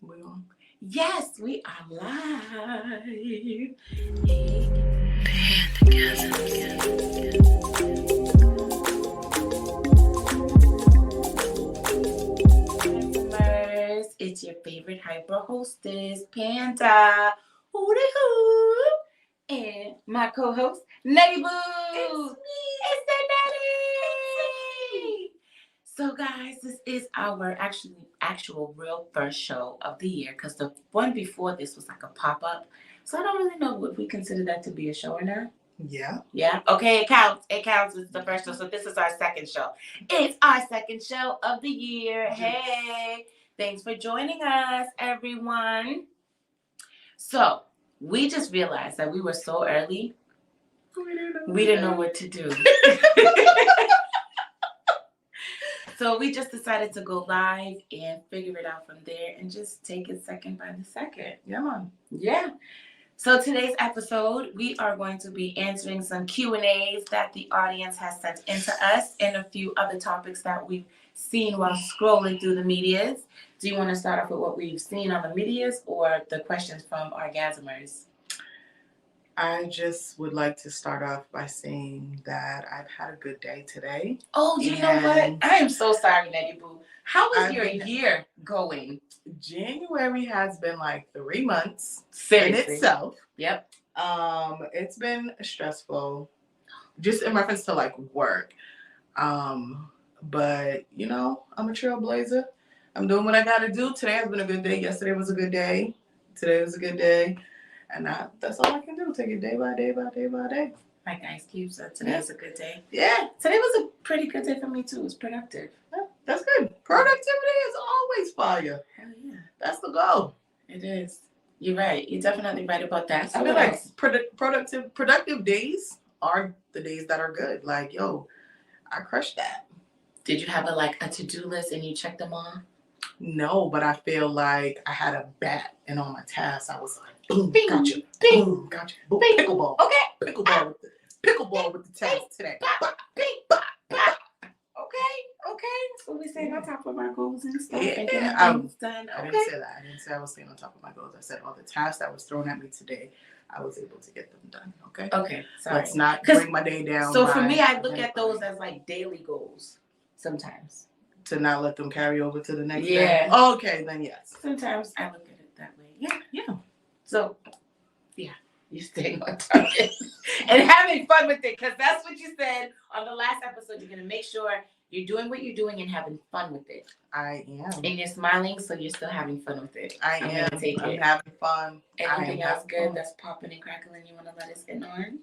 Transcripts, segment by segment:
We on? Yes, we are live. Customers, it's your favorite hyper hostess, Panda, hooty hoo, and my co-host, Neddie Boo. It's the Neddie. So, guys, this is our actual real first show of the year because the one before this was like a pop-up. So I don't really know if we consider that to be a show or not. Yeah. Yeah. Okay, it counts. It counts. It's the first show. So this is our second show. It's our second show of the year. Hey, thanks for joining us, everyone. So we just realized that we were so early. We didn't know what to do. So we just decided to go live and figure it out from there and just take it second by the second. Yeah, man. Yeah. So today's episode, we are going to be answering some Q&As that the audience has sent into us and a few other topics that we've seen while scrolling through the medias. Do you want to start off with what we've seen on the medias or the questions from our gasmers? I just would like to start off by saying that I've had a good day today. Oh, you know what? I am so sorry, Neddie Boo. How is your year going? January has been like 3 months Seriously. in itself. Yep. It's been stressful, just in reference to like work. But you know, I'm a trailblazer. I'm doing what I gotta do. Today has been a good day. Yesterday was a good day. Today was a good day. And that's all I can do. Take it day by day by day by day. Like Ice Cube said, today was a good day. Yeah. Today was a pretty good day for me too. It was productive. Yeah, that's good. Productivity is always fire. Hell yeah. That's the goal. It is. You're right. You're definitely right about that. So I feel like productive days are the days that are good. Like, yo, I crushed that. Did you have a to-do list and you checked them all? No, but I feel like I had a bat and on my task I was like, boom, bing, gotcha, bing, boom, gotcha, boom, bing. pickleball, okay, pickleball with the task today. Okay. So we staying on top of our goals and stuff. Yeah, and getting things done. I didn't say that. I didn't say I was staying on top of my goals. I said all the tasks that was thrown at me today, I was able to get them done. Okay. Okay. Sorry. Let's not bring my day down. So for me, I look at those as like daily goals sometimes. To not let them carry over to the next day? Yeah. Okay, then yes. Sometimes I look at it that way. Yeah. So, yeah, you're staying on target and having fun with it because that's what you said on the last episode. You're going to make sure you're doing what you're doing and having fun with it. I am. And you're smiling, so you're still having fun with it. I'm having fun. Anything else good that's popping and crackling you want to let us in on?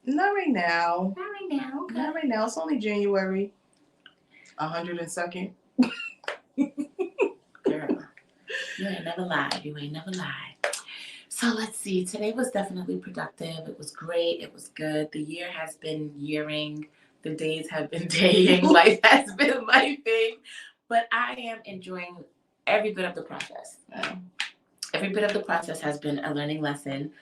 Not right now. Not right now. Okay. Not right now. It's only January. 102nd. Girl, you ain't never lied. So let's see. Today was definitely productive. It was great. It was good. The year has been yearing. The days have been daying. Life has been lifing. But I am enjoying every bit of the process. Every bit of the process has been a learning lesson.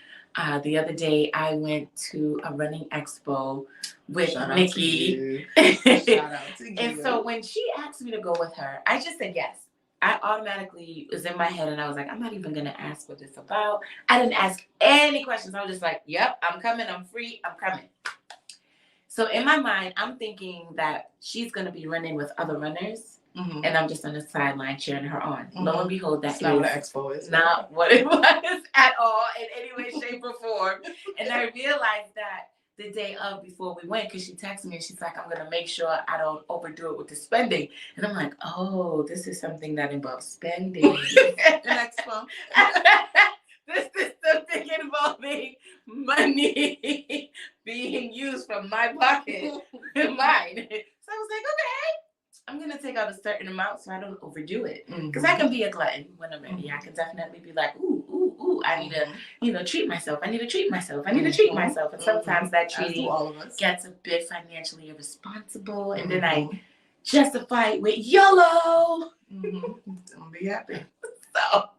The other day, I went to a running expo with Nikki. Shout out to you. And so when she asked me to go with her, I just said yes. I automatically was in my head and I was like, I'm not even going to ask what it's about. I didn't ask any questions. I was just like, yep, I'm coming. I'm free. I'm coming. So in my mind, I'm thinking that she's going to be running with other runners. Mm-hmm. And I'm just on the sideline cheering her on. Mm-hmm. Lo and behold, that's not what an expo is. Not what it was at all in any way, shape, or form. And I realized that the day of before we went, because she texted me and she's like, I'm going to make sure I don't overdo it with the spending. And I'm like, oh, this is something that involves spending. An expo. This is something involving money being used from my pocket and mine. So I was like, okay. I'm going to take out a certain amount so I don't overdo it. Because I can be a glutton when I'm ready. I can definitely be like, ooh, I need to, treat myself. I need to treat myself. And sometimes that treating gets a bit financially irresponsible. And then I justify it with YOLO. Don't be happy. So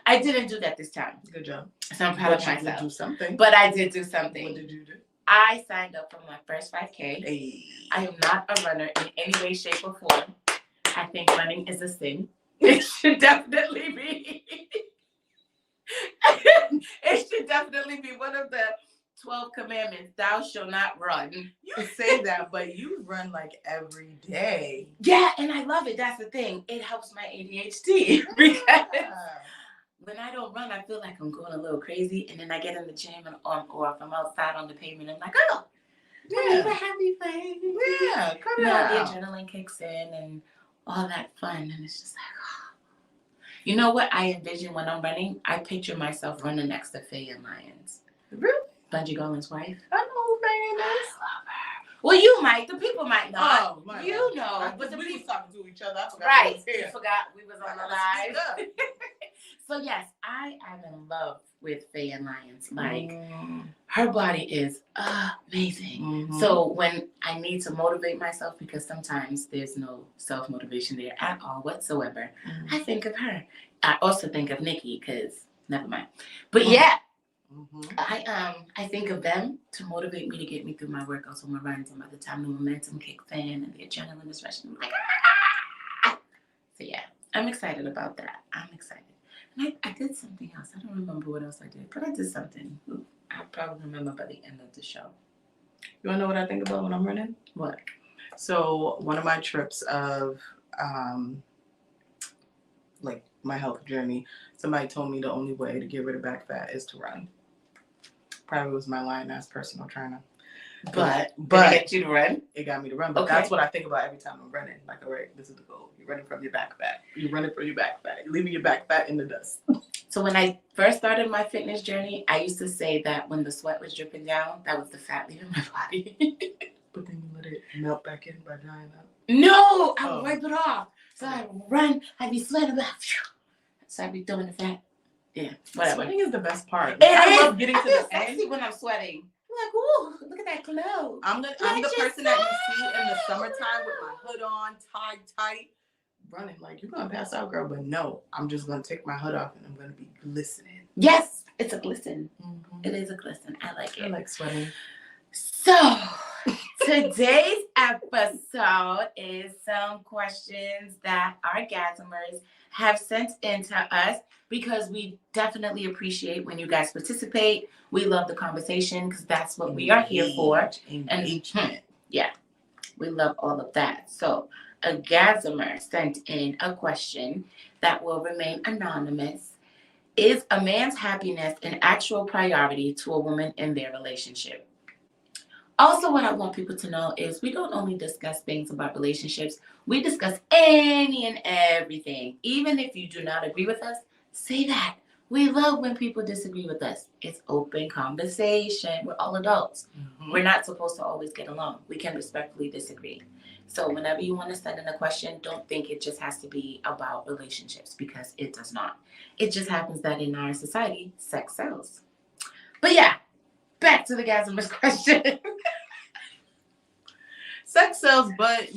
I didn't do that this time. Good job. So I'm proud of myself. You did do something. But I did do something. What did you do? I signed up for my first 5K. Hey. I am not a runner in any way, shape, or form. I think running is a sin. It should definitely be. It should definitely be one of the 12 commandments. Thou shalt not run. You say that, but you run like every day. Yeah, and I love it. That's the thing. It helps my ADHD because when I don't run, I feel like I'm going a little crazy. And then I get in the gym or if I'm outside on the pavement, I'm like, oh, yeah, a happy face. Yeah, cut it out. out. The adrenaline kicks in and all that fun. And it's just like, oh. You know what I envision when I'm running? I picture myself running next to Faye and Lyons. Really? Bungie Garland's wife. I know who Faye is. I love her. Well, you might. The people might not. Oh, my you God. know. But we was talking to each other. I forgot. Right. You forgot we was on the live. So, yes, I am in love with Faye and Lyons. Like, her body is amazing. Mm-hmm. So, when I need to motivate myself, because sometimes there's no self-motivation there at all whatsoever, I think of her. I also think of Nikki, because, never mind. But, yeah. I think of them to motivate me to get me through my workouts or my runs, and by the time the momentum kicks in and the adrenaline is rushing, I'm like, ah! So yeah, I'm excited about that. I'm excited. And I did something else. I don't remember what else I did, but I did something. I'll probably remember by the end of the show. You want to know what I think about when I'm running? What? So one of my trips of like my health journey, somebody told me the only way to get rid of back fat is to run. Probably was my lying-ass personal trainer. But did it get you to run? It got me to run. But that's what I think about every time I'm running. Like, all right, this is the goal. You're running from your back fat. You're running from your back fat. You're leaving your back fat in the dust. So when I first started my fitness journey, I used to say that when the sweat was dripping down, that was the fat leaving my body. But then you let it melt back in by drying up? No, I would wipe it off. So I would run. I'd be sweating. So I'd be throwing the fat. Yeah, whatever. Sweating is the best part. I love getting to the end. When I'm sweating. I'm like, ooh, look at that glow. I'm the person that you see in the summertime with my hood on, tied tight, running like, you're going to pass out, girl. But no, I'm just going to take my hood off and I'm going to be glistening. Yes, it's a glisten. Mm-hmm. It is a glisten. I like it. I like sweating. So, today's episode is some questions that our gasmers have sent in to us, because we definitely appreciate when you guys participate. We love the conversation because that's what we are here for. Engagement. Yeah, we love all of that. So a gasmer sent in a question that will remain anonymous. Is a man's happiness an actual priority to a woman in their relationship? Also, what I want people to know is we don't only discuss things about relationships. We discuss any and everything. Even if you do not agree with us, say that. We love when people disagree with us. It's open conversation. We're all adults. Mm-hmm. We're not supposed to always get along. We can respectfully disagree. So whenever you want to send in a question, don't think it just has to be about relationships, because it does not. It just happens that in our society, sex sells. But yeah, back to the gasmer's question. Sex sells, but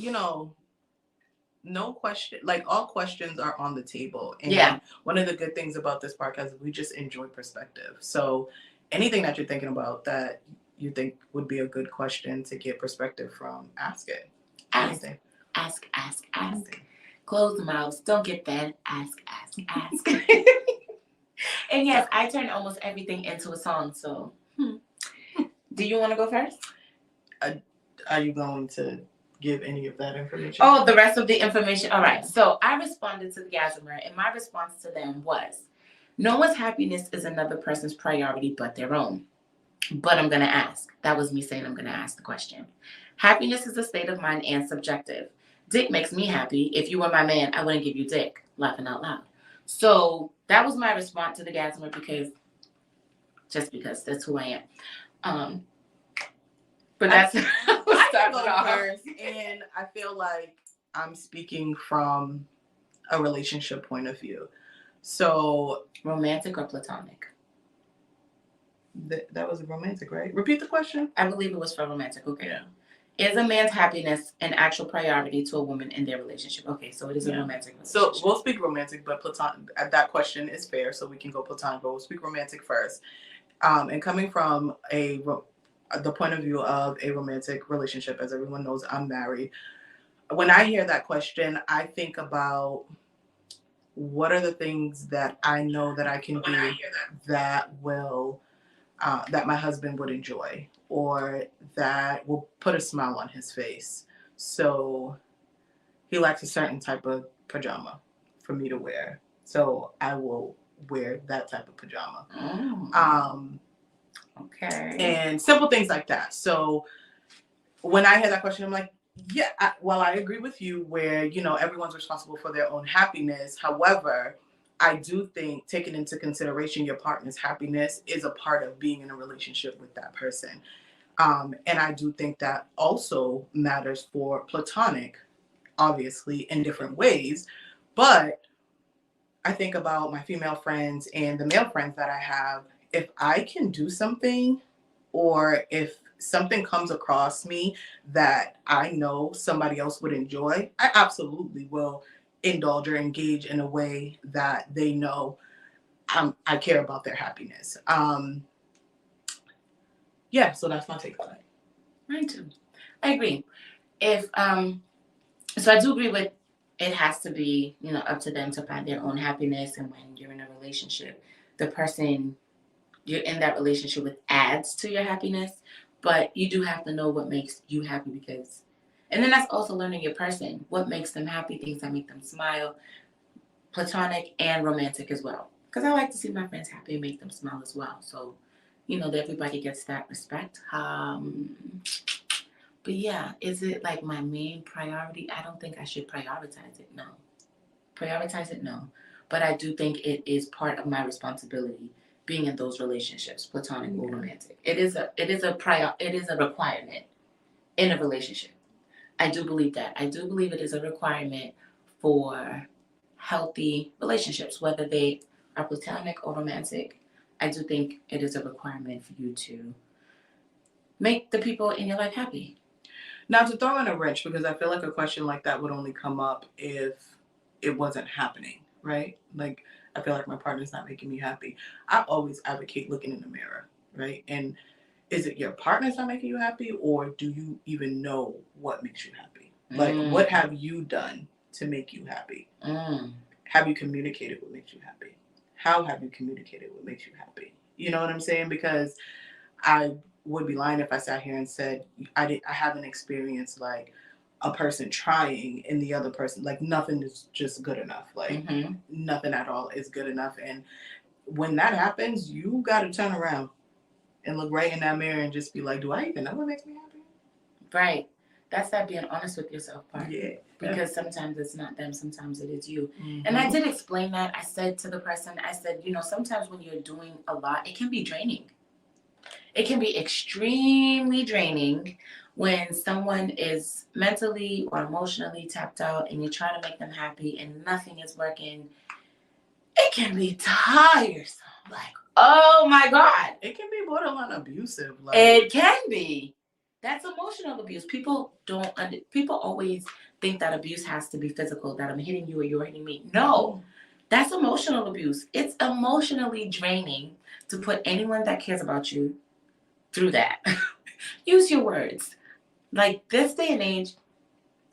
no question, like all questions are on the table. And one of the good things about this podcast is we just enjoy perspective. So anything that you're thinking about that you think would be a good question to get perspective from, ask it. Ask. Close the mouths. Don't get fed. Ask. And yes, I turn almost everything into a song. So do you want to go first? Are you going to give any of that information? Oh, the rest of the information. All right. So I responded to the gasmer, and my response to them was, no one's happiness is another person's priority but their own. But I'm going to ask. That was me saying I'm going to ask the question. Happiness is a state of mind and subjective. Dick makes me happy. If you were my man, I wouldn't give you dick. Laughing out loud. So that was my response to the gasmer, because that's who I am. But that's I can go first, and I feel like I'm speaking from a relationship point of view. So romantic or platonic? That was romantic, right? Repeat the question. I believe it was for romantic. Okay. Yeah. Is a man's happiness an actual priority to a woman in their relationship? Okay, so it is a romantic relationship. So we'll speak romantic, but platonic. That question is fair, so we can go platonic, but we'll speak romantic first. And coming from the point of view of a romantic relationship, as everyone knows, I'm married. When I hear that question, I think about what are the things that I know that I can do that will that my husband would enjoy or that will put a smile on his face. So he likes a certain type of pajama for me to wear. So I will wear that type of pajama. Okay. And simple things like that. So when I hear that question, I'm like, yeah, I agree with you where, you know, everyone's responsible for their own happiness. However, I do think taking into consideration your partner's happiness is a part of being in a relationship with that person. And I do think that also matters for platonic, obviously, in different ways. But I think about my female friends and the male friends that I have. If I can do something or if something comes across me that I know somebody else would enjoy, I absolutely will indulge or engage in a way that they know I care about their happiness. Yeah, so that's my take on it. Mine too. I agree. If so I do agree with it has to be, you know, up to them to find their own happiness, and when you're in a relationship, the person you're in that relationship with adds to your happiness, but you do have to know what makes you happy because and then that's also learning your person, what makes them happy, things that make them smile, platonic and romantic as well. Because I like to see my friends happy and make them smile as well. So, you know, that everybody gets that respect. But yeah, is it like my main priority? I don't think I should prioritize it. No. Prioritize it? No. But I do think it is part of my responsibility being in those relationships, platonic or romantic. It is a requirement in a relationship. I do believe that. I do believe it is a requirement for healthy relationships, whether they are platonic or romantic. I do think it is a requirement for you to make the people in your life happy. Now, to throw in a wrench, because I feel like a question like that would only come up if it wasn't happening, right? Like, I feel like my partner's not making me happy. I always advocate looking in the mirror, right? And is it your partner's not making you happy, or do you even know what makes you happy? Like, what have you done to make you happy? Have you communicated what makes you happy? How have you communicated what makes you happy? You know what I'm saying? Because I would be lying if I sat here and said I haven't experienced like a person trying and the other person like nothing is just good enough. Like nothing at all is good enough. And when that happens, you got to turn around and look right in that mirror and just be like, do I even know what makes me happy? Right. That's that being honest with yourself part. Yeah. Because sometimes it's not them, sometimes it is you. And I did explain that. I said to the person, I said, you know, sometimes when you're doing a lot, it can be draining. It can be extremely draining when someone is mentally or emotionally tapped out and you're trying to make them happy and nothing is working. It can be tiresome. Like, oh my God. It can be borderline abusive. Like, it can be. That's emotional abuse. People always think that abuse has to be physical, that I'm hitting you or you're hitting me. No, that's emotional abuse. It's emotionally draining to put anyone that cares about you through that. Use your words. Like this day and age,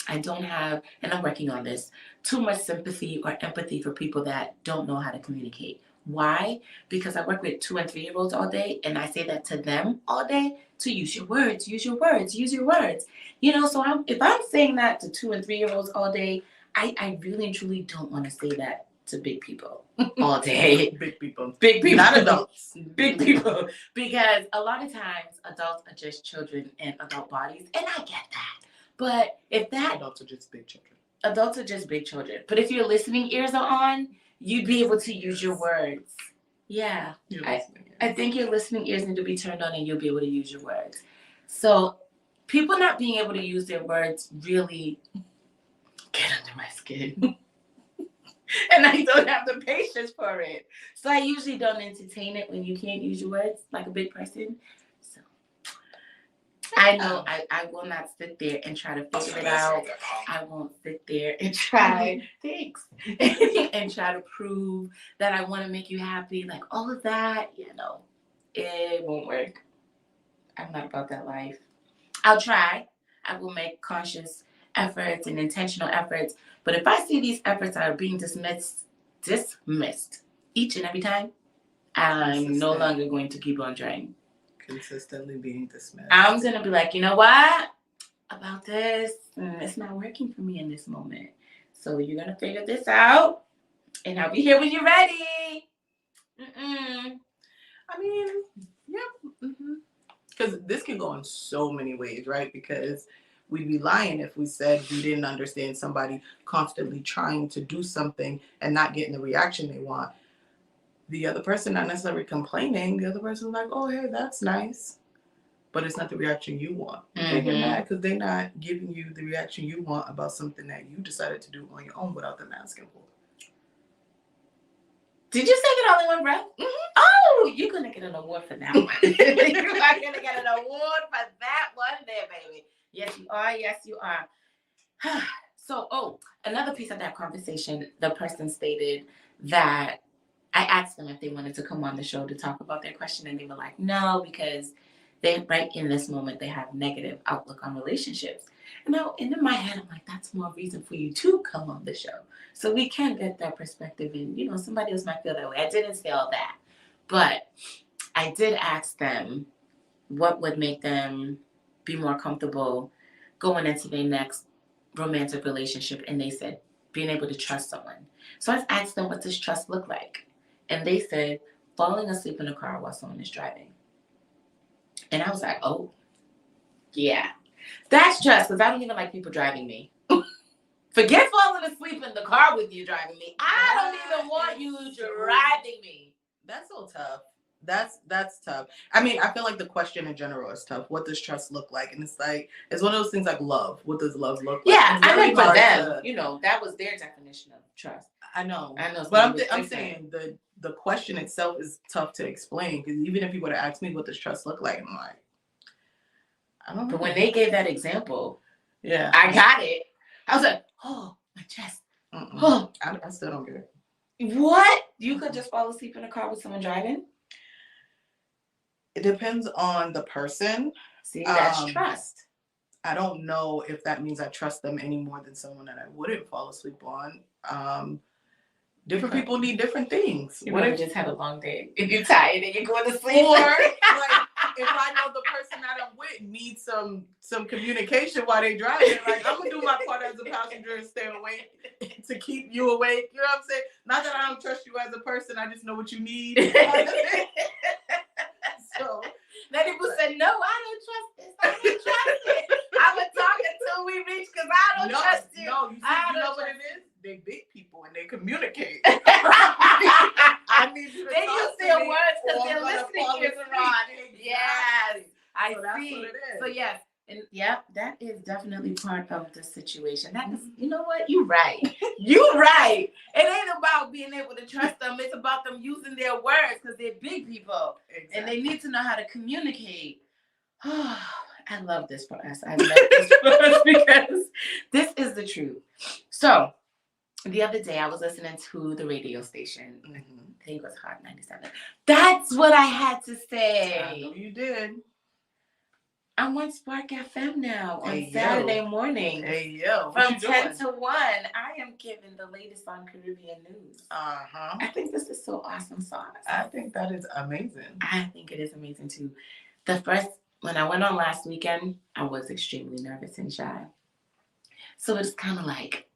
I don't have, and I'm working on this, too much sympathy or empathy for people that don't know how to communicate. Why? Because I work with 2 and 3-year-olds all day, and I say that to them all day, to use your words, use your words, use your words. You know, so if I'm saying that to 2 and 3-year-olds all day, I really and truly don't want to say that to big people all day. Big people. Big people. Not adults. Big people. Because a lot of times, adults are just children in adult bodies, and I get that. But if that... Adults are just big children. Adults are just big children. But if your listening ears are on, you'd be able to use your words. Yeah. I think your listening ears need to be turned on and you'll be able to use your words. So people not being able to use their words really get under my skin. And I don't have the patience for it. So I usually don't entertain it when you can't use your words like a big person. So I know I will not sit there and try to figure it out. I won't sit there and try and try to prove that I want to make you happy. Like all of that, you know, it won't work. I'm not about that life. I'll try. I will make conscious efforts and intentional efforts. But if I see these efforts are being dismissed dismissed each and every time, I'm no longer going to keep on trying. Consistently being dismissed. I'm going to be like, you know what? About this, it's not working for me in this moment. So you're going to figure this out, and I'll be here when you're ready. I mean, yeah. Because this can go in so many ways, right? Because we'd be lying if we said we didn't understand somebody constantly trying to do something and not getting the reaction they want. The other person not necessarily complaining. The other person's like, oh, hey, that's nice. But it's not the reaction you want. They get mad because they're not giving you the reaction you want about something that you decided to do on your own without them asking for. Did you say it all in one breath? Oh, you're going to get an award for that one. You are going to get an award for that one there, baby. Yes, you are. Yes, you are. So, another piece of that conversation, the person stated that I asked them if they wanted to come on the show to talk about their question, and they were like, no, because they, right in this moment, they have negative outlook on relationships. And now, in my head, I'm like, that's more reason for you to come on the show. So we can get that perspective, and, somebody else might feel that way. I didn't say all that. But I did ask them what would make them be more comfortable going into their next romantic relationship. And they said, being able to trust someone. So I asked them, what does trust look like? And they said, falling asleep in a car while someone is driving. And I was like, oh, yeah. That's trust, because I don't even like people driving me. Forget falling asleep in the car with you driving me. I don't even want you driving me. That's so tough. That's tough. I mean, I feel like the question in general is tough. What does trust look like? And it's like, it's one of those things like love. What does love look like? Yeah, I mean, for them, that was their definition of trust. I know. But I'm saying the question itself is tough to explain, because even if you would have asked me what does trust look like, I'm like, I don't know. But when they gave that example, yeah, I got it. I was like, oh, my chest. Oh. I still don't get it. What? You could just fall asleep in a car with someone driving? It depends on the person. See, that's trust. I don't know if that means I trust them any more than someone that I wouldn't fall asleep on. Different people need different things. You might have just had a long day. If you're tired and you're going to sleep. Or, like, if I know the person that I'm with needs some communication while they driving, like, I'm going to do my part as a passenger and stay awake to keep you awake. You know what I'm saying? Not that I don't trust you as a person. I just know what you need. So, Neddie Boo said, no, I don't trust this. I don't trust it. I would talk until we reach, because I don't trust you. No, you know what it is? They big people and they communicate. I need you to they talk use to their me words because or they're I'm gonna listening fall to asleep. Ron. Yes, I So that's see. what it is. So yes, and that is definitely part of the situation. That is, you know what? You're right. You're right. It ain't about being able to trust them. It's about them using their words, because they're big people. Exactly. And they need to know how to communicate. I love this for us. I love this for us because this is the truth. So the other day I was listening to the radio station. I think it was Hot 97. That's what I had to say. I know you did. I'm on Spark FM now on Saturday morning. Hey, yo. From 10 to 1. I am giving the latest on Caribbean news. I think this is so awesome sauce. I think that is amazing. I think it is amazing too. When I went on last weekend, I was extremely nervous and shy. So it's kind of like,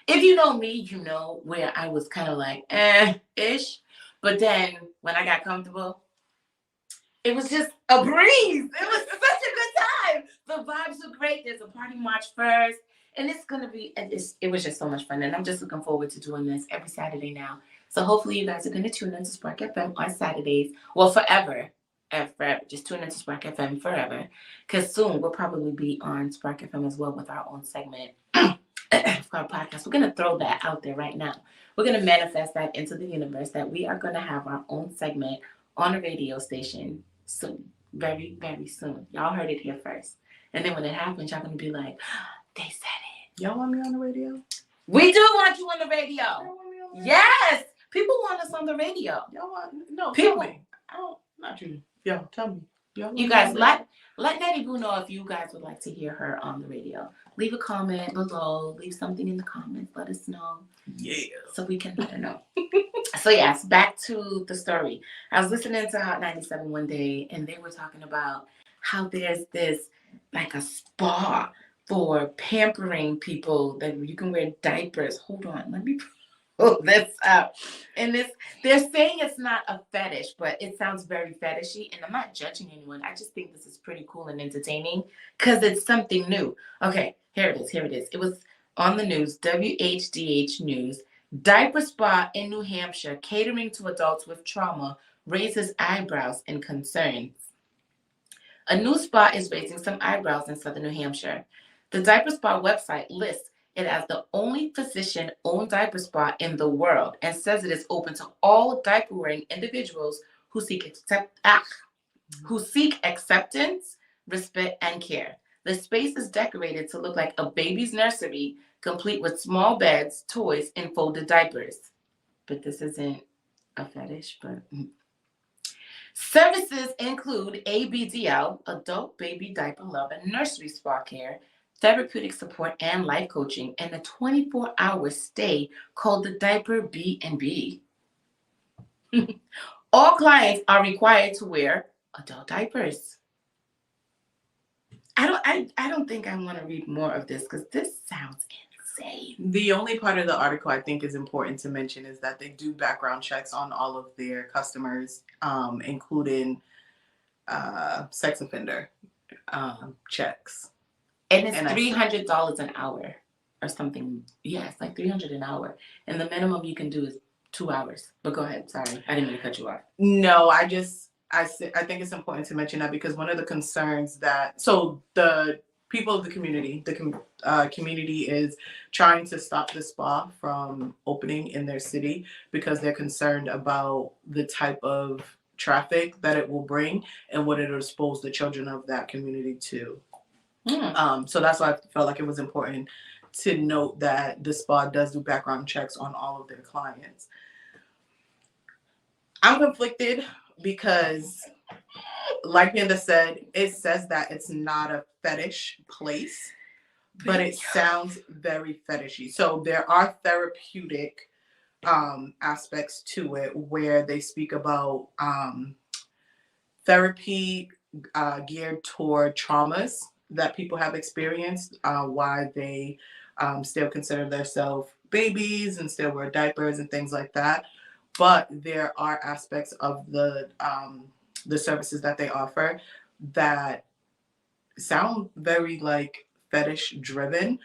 if you know me, you know where I was kind of like, ish. But then when I got comfortable, it was just a breeze. It was such a good time. The vibes were great. There's a party March 1st. And it's going to be, it was just so much fun. And I'm just looking forward to doing this every Saturday now. So hopefully you guys are going to tune into Spark FM on Saturdays. Well, forever. Forever. Just tune into Spark FM forever. Because soon we'll probably be on Spark FM as well with our own segment for our podcast. We're going to throw that out there right now. We're going to manifest that into the universe, that we are going to have our own segment on a radio station soon. Very, very soon. Y'all heard it here first. And then when it happens, y'all going to be like, they said it. Y'all want me on the radio? We do want you on the radio. Yes. People want us on the radio. Y'all want? No, people. Tell me. I don't. Not you. Yo, tell me. You guys, let Neddie Boo know if you guys would like to hear her on the radio. Leave a comment below. Leave something in the comments. Let us know. Yeah. So we can let her know. So yes, back to the story. I was listening to Hot 97 one day, and they were talking about how there's this like a spa for pampering people that you can wear diapers. Hold on, let me pull this up. And they're saying it's not a fetish, but it sounds very fetishy. And I'm not judging anyone. I just think this is pretty cool and entertaining because it's something new. Okay, here it is. Here it is. It was on the news, WHDH News. Diaper spa in New Hampshire catering to adults with trauma raises eyebrows and concerns. A new spa is raising some eyebrows in southern New Hampshire. The Diaper Spa website lists it as the only physician-owned diaper spa in the world and says it is open to all diaper-wearing individuals who seek acceptance, respect, and care. The space is decorated to look like a baby's nursery, complete with small beds, toys, and folded diapers. But this isn't a fetish, but... Services include ABDL, Adult Baby Diaper Love and Nursery Spa Care, therapeutic support and life coaching, and a 24-hour stay called the Diaper B&B. All clients are required to wear adult diapers. I don't think I want to read more of this because this sounds insane. The only part of the article I think is important to mention is that they do background checks on all of their customers, including sex offender checks. And it's $300 an hour or something. Yeah, it's like $300 an hour. And the minimum you can do is 2 hours. But go ahead. Sorry. I didn't mean to cut you off. No, I think it's important to mention that because one of the concerns so the people of the community, community is trying to stop the spa from opening in their city because they're concerned about the type of traffic that it will bring and what it will expose the children of that community to. So that's why I felt like it was important to note that the spa does do background checks on all of their clients. I'm conflicted because, like Panda said, it says that it's not a fetish place, but it sounds very fetishy. So there are therapeutic aspects to it where they speak about therapy geared toward traumas that people have experienced, why they still consider themselves babies and still wear diapers and things like that. But there are aspects of the services that they offer that sound very like fetish driven.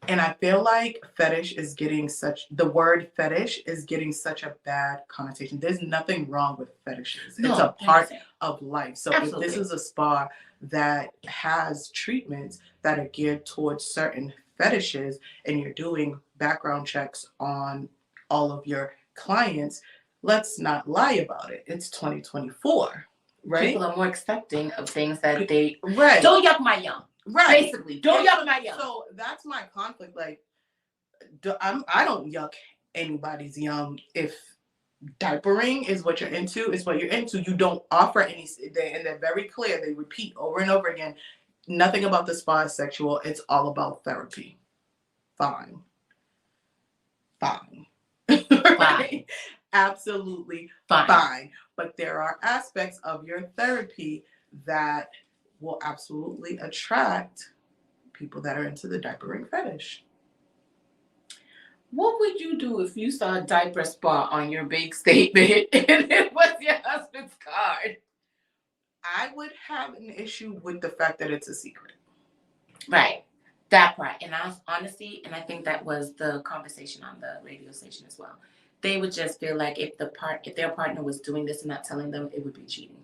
And I feel like the word fetish is getting such a bad connotation. There's nothing wrong with fetishes. It's a part of life. So Absolutely. If this is a spa that has treatments that are geared towards certain fetishes and you're doing background checks on all of your clients, let's not lie about it. It's 2024, right? People are more accepting of things that they... Right. Don't yuck my yum. Right. Basically, don't yuck my yum. So that's my conflict. Like, I don't yuck anybody's yum if diapering is what you're into, is what you're into. You don't offer any, and they're very clear. They repeat over and over again. Nothing about the spa is sexual. It's all about therapy. Fine. Right? Absolutely fine. But there are aspects of your therapy that will absolutely attract people that are into the diapering fetish. What would you do if you saw a diaper spa on your big statement and it was your husband's card? I would have an issue with the fact that it's a secret. Right. That part. And honestly, and I think that was the conversation on the radio station as well. They would just feel like if their partner was doing this and not telling them, it would be cheating.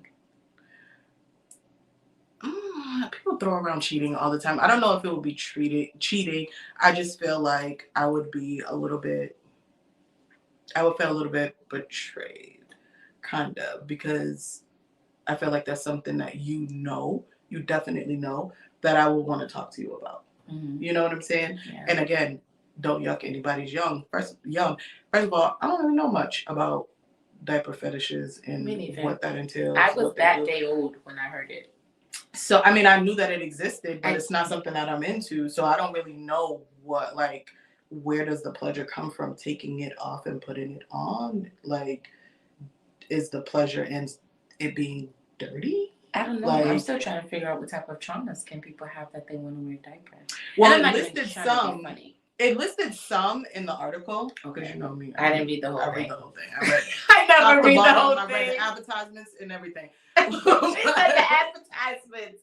People throw around cheating all the time. I don't know if it would be cheating. I just feel like I would feel a little bit betrayed, kind of, because I feel like that's something that you definitely know, that I would want to talk to you about. Mm-hmm. You know what I'm saying? Yeah. And again, don't yuck anybody's yum. First of all, I don't really know much about diaper fetishes and what that entails. I was that day old when I heard it. So, I mean, I knew that it existed, but it's not something that I'm into. So I don't really know what, like, where does the pleasure come from taking it off and putting it on? Like, is the pleasure in it being dirty? I don't know. Like, I'm still trying to figure out what type of traumas can people have that they want to wear diapers. Well, it listed some. Funny. It listed some in the article. Because you know me. I didn't read the whole thing. I read the whole thing. I read I never read the whole thing. I read the advertisements and everything. She said the advertisements.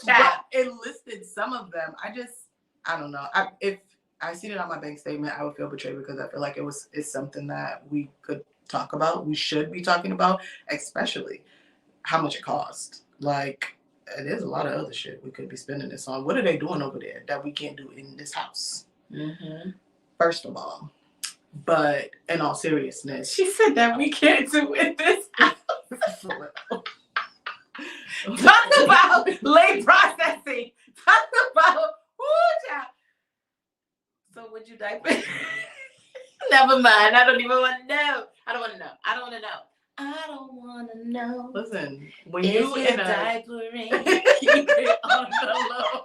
But it listed some of them. I don't know. If I seen it on my bank statement, I would feel betrayed because I feel like it's something that we could talk about. We should be talking about, especially how much it costs. Like, there's a lot of other shit we could be spending this on. What are they doing over there that we can't do in this house? Mm-hmm. First of all. But in all seriousness. She said that we can't do in this house. Talk about late processing. Talk about, child. So would you diaper? Never mind. I don't even want to know. I don't want to know. I don't want to know. I don't want to know. Listen, when is you in a diapering, keep it on the low.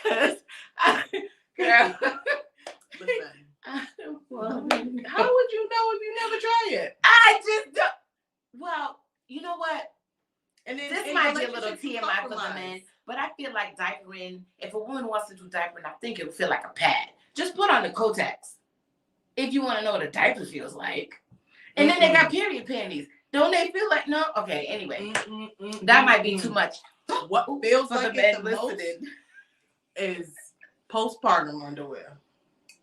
Cause, girl. Listen. I don't want to know. How would you know if you never try it? I just don't. Well, you know what? And then, this might be a little TMI for the men, but I feel like diapering, if a woman wants to do diapering, I think it would feel like a pad. Just put on the Kotex if you want to know what a diaper feels like. And then they got period panties. Don't they feel like, no? Okay, anyway. That might be too much. What feels for like the it the most is postpartum underwear.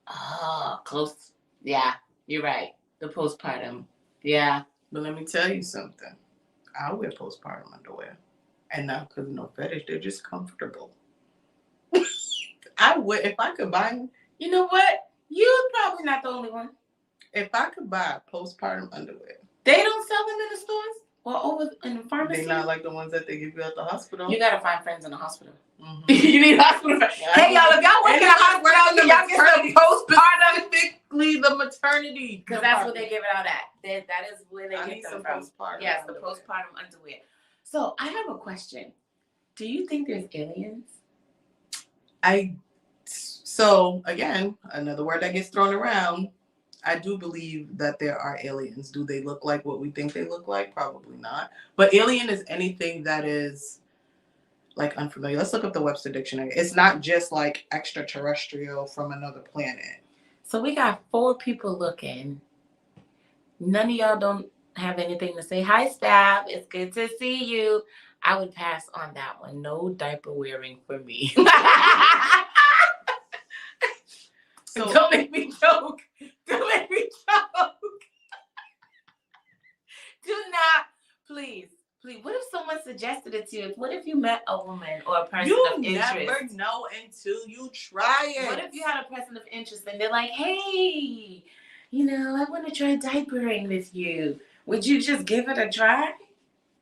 Oh, close. Yeah, you're right. The postpartum. Yeah. But let me tell you something. I wear postpartum underwear. And not because of no fetish. They're just comfortable. I would, if I could buy, you know what? You're probably not the only one. If I could buy postpartum underwear. They don't sell them in the stores or over in the pharmacy? They're not like the ones that they give you at the hospital. You got to find friends in the hospital. Mm-hmm. You need hospital friends. Yeah, hey, y'all, if y'all work in a hospital, y'all get some postpartum. Specifically the maternity. Because that's what they give it out at. That is where they get them from. Postpartum yes, underwear. The postpartum underwear. So I have a question. Do you think there's aliens? So again, another word that gets thrown around. I do believe that there are aliens. Do they look like what we think they look like? Probably not. But alien is anything that is like unfamiliar. Let's look up the Webster Dictionary. It's not just like extraterrestrial from another planet. So we got 4 people looking. None of y'all don't have anything to say. Hi, staff. It's good to see you. I would pass on that one. No diaper wearing for me. So don't make me joke. Don't make me joke. Do not, please. What if someone suggested it to you? What if you met a woman or a person of interest? You never know until you try it. What if you had a person of interest and they're like, hey, I want to try diapering with you. Would you just give it a try?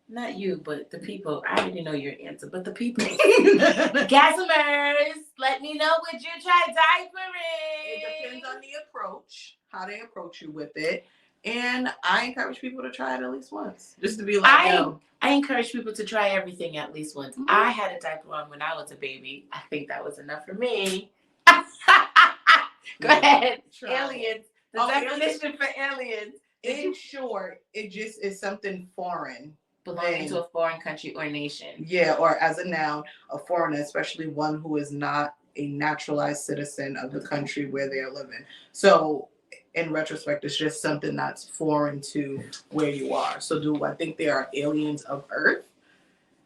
Not you, but the people. I already know your answer, but the people. Gasmers, let me know, would you try diapering? It depends on the approach, how they approach you with it. And I encourage people to try it at least once. Just to be like, I encourage people to try everything at least once. Mm-hmm. I had a diaper on when I was a baby. I think that was enough for me. Go ahead. Aliens. The definition for aliens. In short, it just is something foreign. Belonging to a foreign country or nation. Yeah, or as a noun, a foreigner, especially one who is not a naturalized citizen of the country where they are living. So in retrospect, it's just something that's foreign to where you are. So do I think there are aliens of Earth?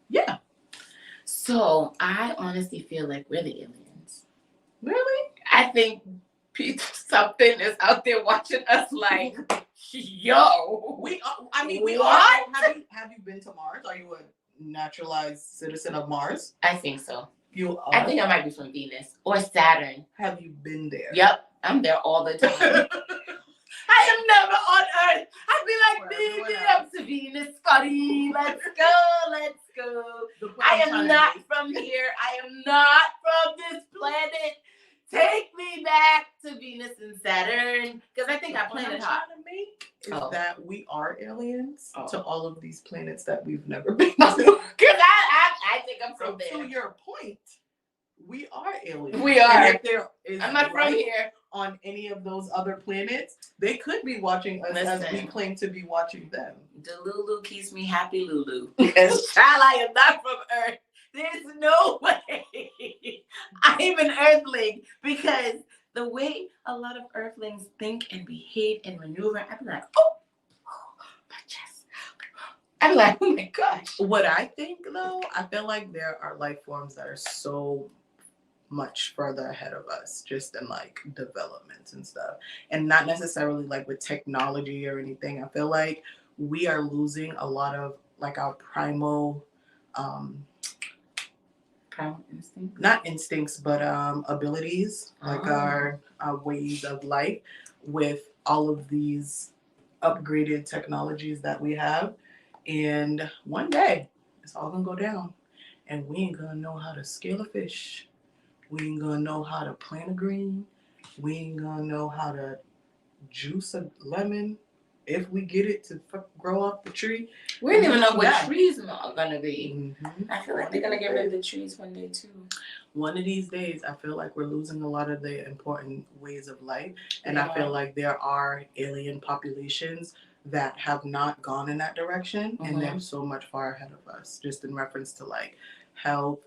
Yeah. So I honestly feel like we're the aliens. Really? I think something is out there watching us like, yo. We are. Have you been to Mars? Are you a naturalized citizen of Mars? I think so. You are? I think I might be from Venus or Saturn. Have you been there? Yep. I'm there all the time. I am never on Earth. I'd be like, baby, I'm to Venus, Scotty. Let's go. I am not from here. I am not from this planet. Take me back to Venus and Saturn. Because I think I planned it hot. Is that we are aliens to all of these planets that we've never been to. Because I think I'm from there. To your point, we are aliens. We are. And if there is I'm not from here. On any of those other planets, they could be watching us as we claim to be watching them. The Lulu keeps me happy, Lulu. Because child, I am not from Earth. There's no way I'm an Earthling. Because the way a lot of Earthlings think and behave and maneuver, I'd be like, oh my chest. I'd be like, oh my gosh. What I think, though, I feel like there are life forms that are so much further ahead of us, just in like development and stuff, and not necessarily like with technology or anything. I feel like we are losing a lot of like our primal instincts, not instincts, but abilities, like our ways of life with all of these upgraded technologies that we have. And one day it's all gonna go down, and we ain't gonna know how to scale a fish. We ain't gonna know how to plant a green. We ain't gonna know how to juice a lemon if we get it to grow off the tree. We don't even know what trees are gonna be. Mm-hmm. I feel like they're gonna get rid of the trees one day too. One of these days, I feel like we're losing a lot of the important ways of life, and I feel like there are alien populations that have not gone in that direction, and they're so much far ahead of us. Just in reference to like health,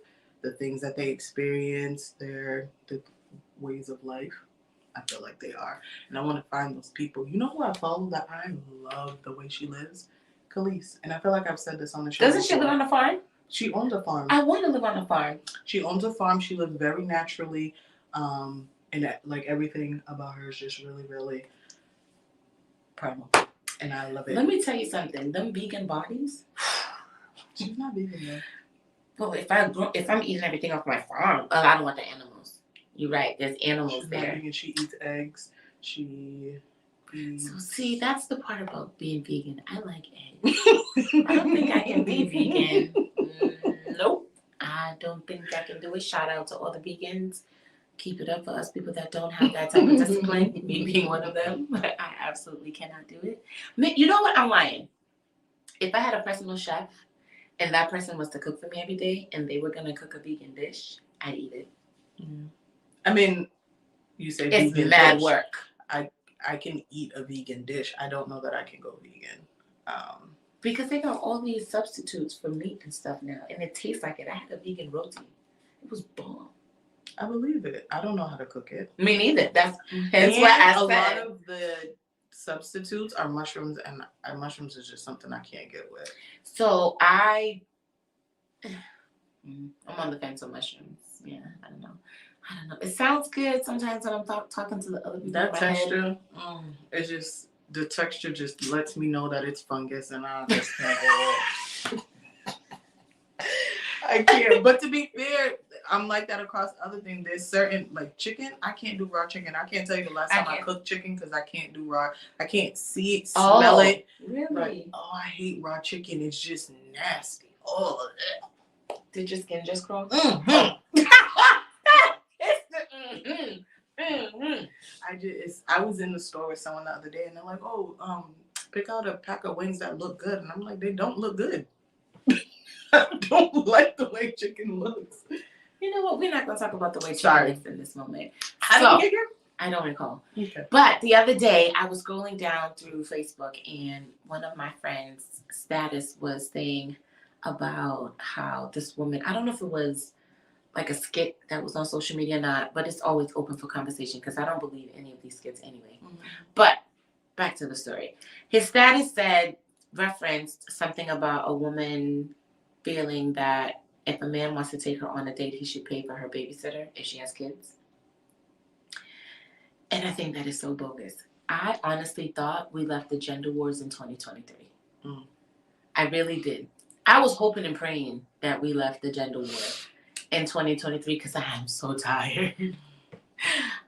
the things that they experience, the ways of life. I feel like they are. And I want to find those people. You know who I follow that I love the way she lives? Khalees. And I feel like I've said this on the show. Doesn't she live on a farm? She owns a farm. I want to live on a farm. She owns a farm. She lives very naturally. And like everything about her is just really, really primal. And I love it. Let me tell you something. Them vegan bodies. She's not vegan though. Well, if I'm eating everything off my farm, I don't want the animals. You're right. There's animals She's there. Not vegan. She eats eggs. She eats... So see, that's the part about being vegan. I like eggs. I don't think I can be vegan. Nope. I don't think I can do it. Shout out to all the vegans. Keep it up for us people that don't have that type of discipline. Me being one of them. But I absolutely cannot do it. You know what? I'm lying. If I had a personal chef, and that person was to cook for me every day, and they were going to cook a vegan dish, I'd eat it. Mm-hmm. I mean, you say it's vegan mad dish. Work. I can eat a vegan dish. I don't know that I can go vegan. Because they got all these substitutes for meat and stuff now, and it tastes like it. I had a vegan roti. It was bomb. I believe it. I don't know how to cook it. Me neither. That's hence why I said. A lot of the substitutes are mushrooms, and mushrooms is just something I can't get with. So I'm on the fence on mushrooms. Yeah, I don't know. It sounds good sometimes when I'm talking to the other people. That texture, it's just the texture just lets me know that it's fungus, and I just can't. I can't. But to be fair, I'm like that across other things. There's certain like chicken. I can't do raw chicken. I can't tell you the last time I cooked chicken because I can't do raw. I can't see it, smell it. Really? Like, I hate raw chicken. It's just nasty. Oh. Did your skin just crawl? I was in the store with someone the other day, and they're like, "Oh, pick out a pack of wings that look good," and I'm like, "They don't look good. I don't like the way chicken looks." You know what? We're not gonna talk about the way chicken looks in this moment. How did you get here? I don't recall. Okay. But the other day, I was scrolling down through Facebook, and one of my friends' status was saying about how this woman. I don't know if it was like a skit that was on social media or not, but it's always open for conversation because I don't believe any of these skits anyway. Mm-hmm. But back to the story. His status referenced something about a woman feeling that if a man wants to take her on a date, he should pay for her babysitter if she has kids. And I think that is so bogus. I honestly thought we left the gender wars in 2023. I really did. I was hoping and praying that we left the gender war in 2023 because I am so tired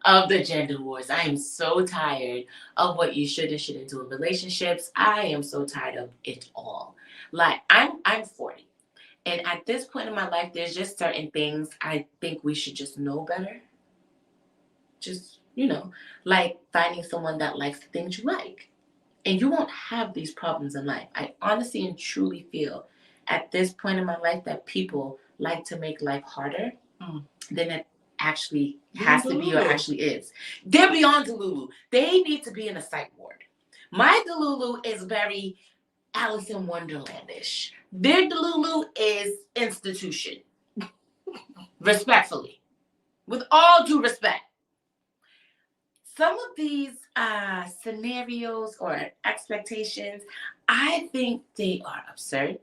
of the gender wars. I am so tired of what you should and shouldn't do in relationships. I am so tired of it all. Like, I'm 40. And at this point in my life, there's just certain things I think we should just know better. Just, like finding someone that likes the things you like. And you won't have these problems in life. I honestly and truly feel at this point in my life that people like to make life harder than it actually has to be or actually is. They're beyond Delulu. They need to be in a psych ward. My Delulu is very Alice in Wonderland-ish. Their Delulu is institution. Respectfully. With all due respect. Some of these scenarios or expectations, I think they are absurd.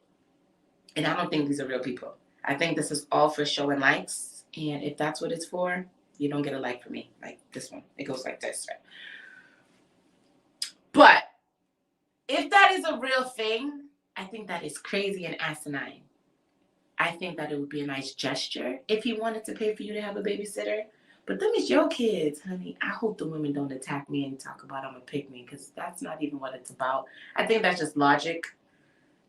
And I don't think these are real people. I think this is all for show and likes. And if that's what it's for, you don't get a like from me. Like this one. It goes like this, right? But if that is a real thing, I think that is crazy and asinine. I think that it would be a nice gesture if he wanted to pay for you to have a babysitter. But them is your kids, honey. I hope the women don't attack me and talk about I'm a pick me, because that's not even what it's about. I think that's just logic.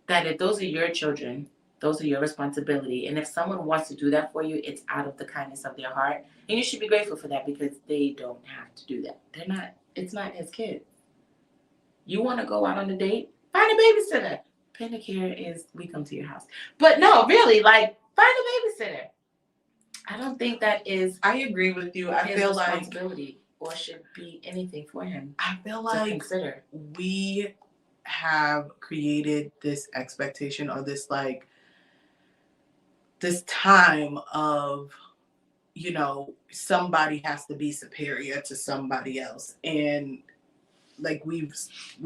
That if those are your children, those are your responsibility. And if someone wants to do that for you, it's out of the kindness of their heart. And you should be grateful for that, because they don't have to do that. It's not his kid. You want to go out on a date? Find a babysitter. Pedicure is we come to your house. But no, really, like, find a babysitter. I don't think that is. I agree with you. I feel like responsibility or should be anything for him. I feel like we have created this expectation or this like this time of, you know, somebody has to be superior to somebody else, and like we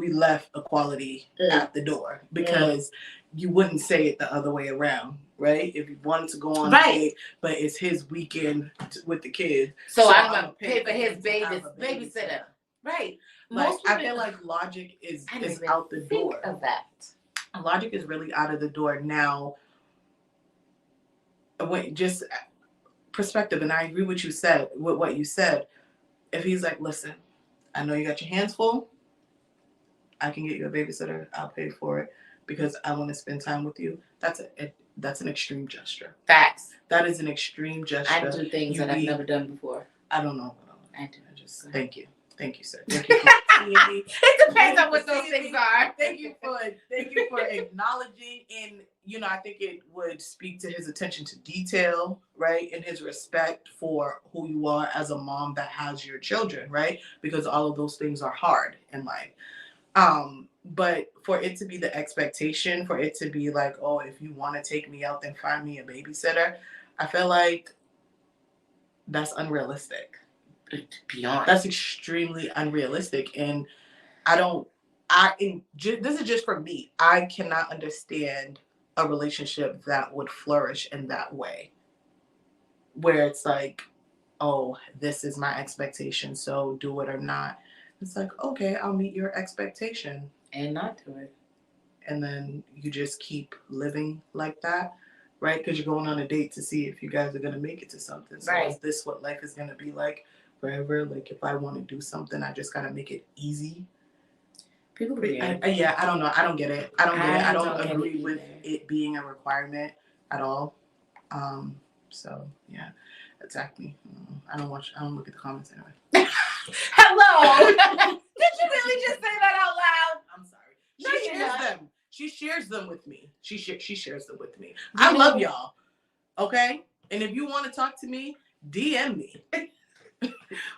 left equality at the door, because you wouldn't say it the other way around, right? If you wanted to go on a date, but it's his weekend with the kids, so I'm gonna pay for his babysitter, right? Like, I feel like logic is out the door. Of that, logic is really out of the door now. When just perspective, and I agree with what you said. If he's like, listen, I know you got your hands full. I can get you a babysitter. I'll pay for it because I want to spend time with you. That's an extreme gesture. Facts. That is an extreme gesture. I do things that I've never done before. I don't know. I do. Thank you. Thank you, sir. Thank you. It depends on what those things are. Thank you for acknowledging, and you know, I think it would speak to his attention to detail, right, and his respect for who you are as a mom that has your children, right, because all of those things are hard in life. But for it to be the expectation, for it to be like, oh, if you want to take me out, then find me a babysitter, I feel like that's unrealistic. Beyond. That's extremely unrealistic, and this is just for me. I cannot understand a relationship that would flourish in that way, where it's like, oh, this is my expectation, so do it or not. It's like, okay, I'll meet your expectation and not do it, and then you just keep living like that, right? Because you're going on a date to see if you guys are going to make it to something. So is this what life is going to be like forever? Like, if I want to do something, I just got to make it easy. People be I don't know. I don't get it. I don't agree with it being a requirement at all. So yeah, attack me. I don't look at the comments anyway. Hello. Did you really just say that out loud? I'm sorry. She shares them. She shares them with me. She shares them with me. I love y'all. Okay? And if you want to talk to me, DM me.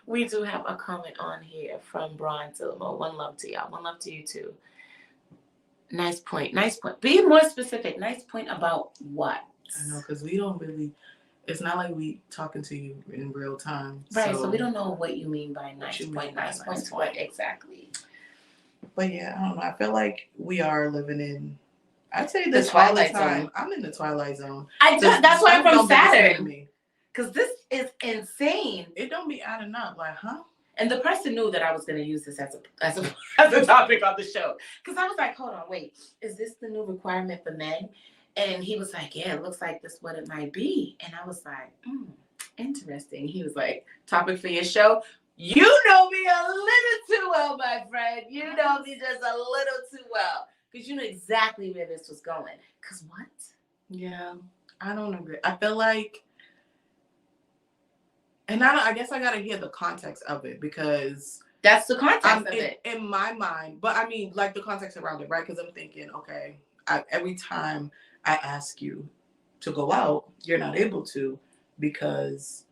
We do have a comment on here from Brian Tillamo. One love to y'all. One love to you too. Nice point. Be more specific. Nice point about what? I know, because we don't really, it's not like we talking to you in real time. Right, so we don't know what you mean by nice point. Nice point to what exactly? But yeah, I don't know. I feel like we are living in, I'd say the twilight zone. I'm in the twilight zone. That's why I'm from Saturn. Because this is insane. It don't be adding up. Like, huh? And the person knew that I was going to use this as a topic on the show. Because I was like, hold on, wait. Is this the new requirement for men? And he was like, yeah, it looks like this is what it might be. And I was like, interesting. He was like, topic for your show? You know me a little too well, my friend. You know me just a little too well. Because you know exactly where this was going. Because what? Yeah, I don't agree. I feel like, and I guess I got to hear the context of it, because that's the context of it. In my mind, but I mean, like the context around it, right? Because I'm thinking, okay, every time I ask you, to go out, you're not able to because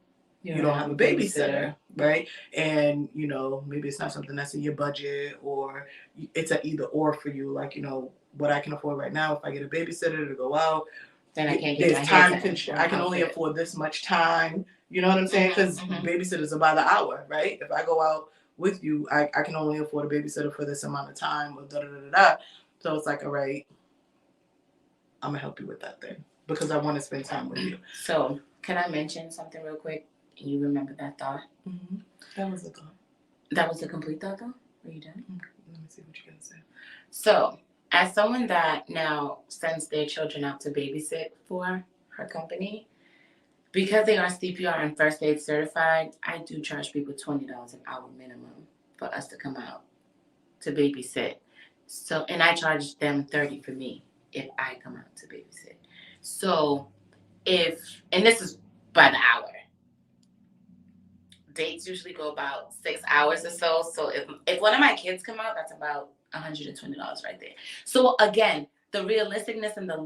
you don't have a babysitter, right? And, you know, maybe it's not something that's in your budget, or it's an either or for you. Like, you know, what I can afford right now, if I get a babysitter to go out, then I can't get there's time I can only afford this much time. You know what I'm saying? Because babysitters are by the hour, right? If I go out with you, I can only afford a babysitter for this amount of time, or da da da da. So it's like, all right, I'm gonna help you with that thing because I want to spend time with you. So can I mention something real quick? You remember that thought? Mm-hmm. That was a thought. That was a complete thought, though? Were you done? Let me see what you're gonna say. So, as someone that now sends their children out to babysit for her company, because they are CPR and first aid certified, I do charge people $20 an hour minimum for us to come out to babysit. So, and I charge them $30 for me if I come out to babysit. So, and this is by the hour. Dates usually go about 6 hours or so. So if one of my kids come out, that's about $120 right there. So again, the realisticness and the